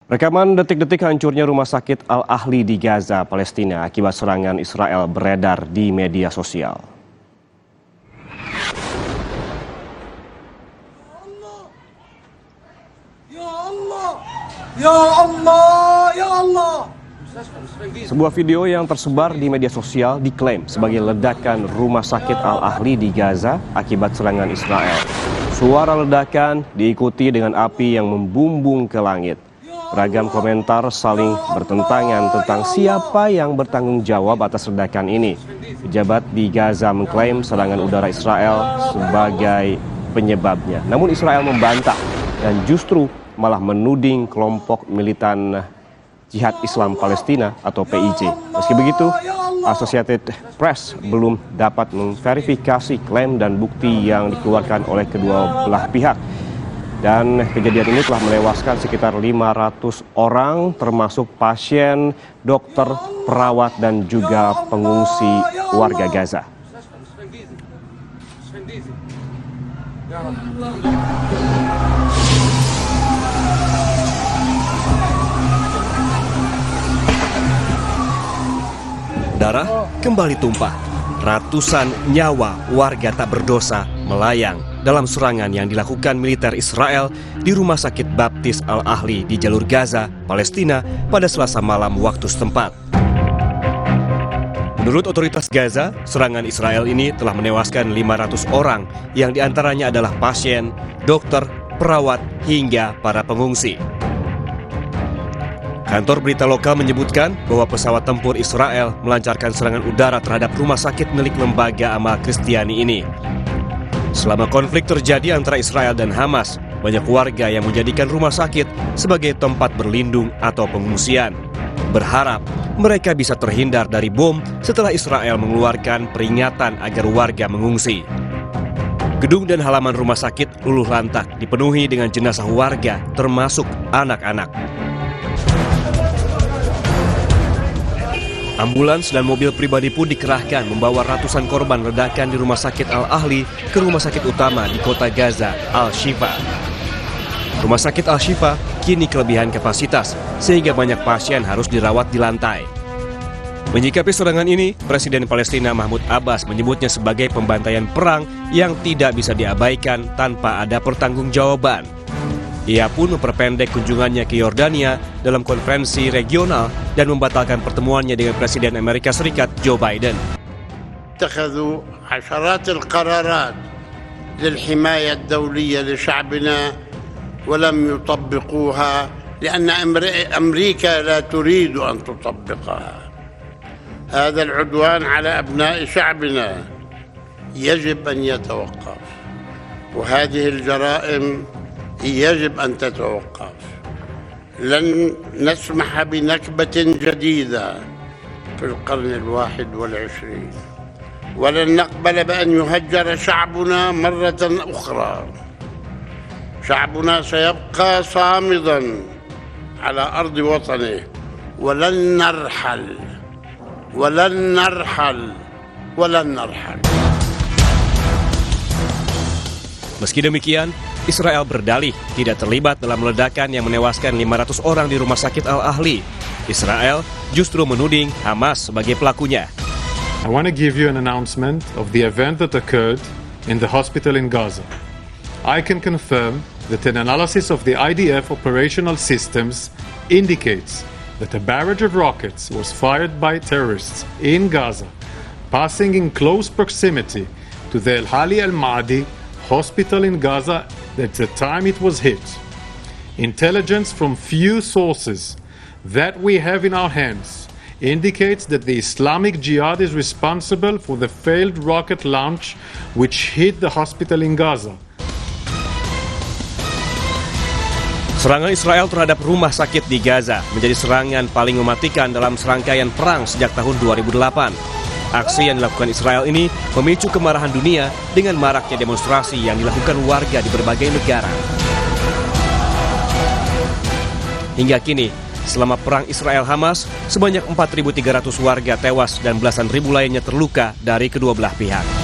Rekaman detik-detik hancurnya rumah sakit Al-Ahli di Gaza, Palestina akibat serangan Israel beredar di media sosial. Ya Allah, ya Allah. Sebuah video yang tersebar di media sosial diklaim sebagai ledakan rumah sakit Al-Ahli di Gaza akibat serangan Israel. Suara ledakan diikuti dengan api yang membumbung ke langit. Beragam komentar saling bertentangan tentang siapa yang bertanggung jawab atas ledakan ini. Pejabat di Gaza mengklaim serangan udara Israel sebagai penyebabnya. Namun Israel membantah dan justru malah menuding kelompok militan Jihad Islam Palestina atau PIJ. Meski begitu, Associated Press belum dapat memverifikasi klaim dan bukti yang dikeluarkan oleh kedua belah pihak. Dan kejadian ini telah melewaskan sekitar 500 orang termasuk pasien, dokter, perawat dan juga pengungsi warga Gaza. Darah kembali tumpah. Ratusan nyawa warga tak berdosa melayang dalam serangan yang dilakukan militer Israel di Rumah Sakit Baptis Al-Ahli di jalur Gaza, Palestina pada Selasa malam waktu setempat. Menurut otoritas Gaza, serangan Israel ini telah menewaskan 500 orang yang diantaranya adalah pasien, dokter, perawat, hingga para pengungsi. Kantor berita lokal menyebutkan bahwa pesawat tempur Israel melancarkan serangan udara terhadap rumah sakit milik lembaga amal Kristiani ini. Selama konflik terjadi antara Israel dan Hamas, banyak warga yang menjadikan rumah sakit sebagai tempat berlindung atau pengungsian. Berharap mereka bisa terhindar dari bom setelah Israel mengeluarkan peringatan agar warga mengungsi. Gedung dan halaman rumah sakit luluh lantak dipenuhi dengan jenazah warga, termasuk anak-anak. Ambulans dan mobil pribadi pun dikerahkan membawa ratusan korban ledakan di Rumah Sakit Al-Ahli ke rumah sakit utama di kota Gaza, Al-Shifa. Rumah sakit Al-Shifa kini kelebihan kapasitas, sehingga banyak pasien harus dirawat di lantai. Menyikapi serangan ini, Presiden Palestina Mahmud Abbas menyebutnya sebagai pembantaian perang yang tidak bisa diabaikan tanpa ada pertanggungjawaban. Ia pun memperpendek kunjungannya ke Yordania dalam konferensi regional dan membatalkan pertemuannya dengan Presiden Amerika Serikat Joe Biden. اتخذوا عشرات القرارات للحماية الدولية لشعبنا ولم يطبقوها لأن أمريكا لا تريد أن تطبقها. هذا العدوان على أبناء شعبنا يجب أن يتوقف، وهذه الجرائم يجب أن تتوقف. لن نسمح بنكبة جديدة في القرن 21 ولن نقبل بأن يهجر شعبنا مرة أخرى. شعبنا سيبقى صامدا على أرض وطنه ولن نرحل ولن نرحل ولن نرحل. Meski demikian, Israel berdalih tidak terlibat dalam ledakan yang menewaskan 500 orang di Rumah Sakit Al-Ahli. Israel justru menuding Hamas sebagai pelakunya. I want to give you an announcement of the event that occurred in the hospital in Gaza. I can confirm that an analysis of the IDF operational systems indicates that a barrage of rockets was fired by terrorists in Gaza, passing in close proximity to the Al-Ahli Al-Ma'adi hospital in Gaza at the time it was hit. Intelligence from few sources that we have in our hands indicates that the Islamic Jihad is responsible for the failed rocket launch which hit the hospital in Gaza. Serangan Israel terhadap rumah sakit di Gaza menjadi serangan paling mematikan dalam serangkaian perang sejak tahun 2008. Aksi yang dilakukan Israel ini memicu kemarahan dunia dengan maraknya demonstrasi yang dilakukan warga di berbagai negara. Hingga kini, selama perang Israel-Hamas, sebanyak 4.300 warga tewas dan belasan ribu lainnya terluka dari kedua belah pihak.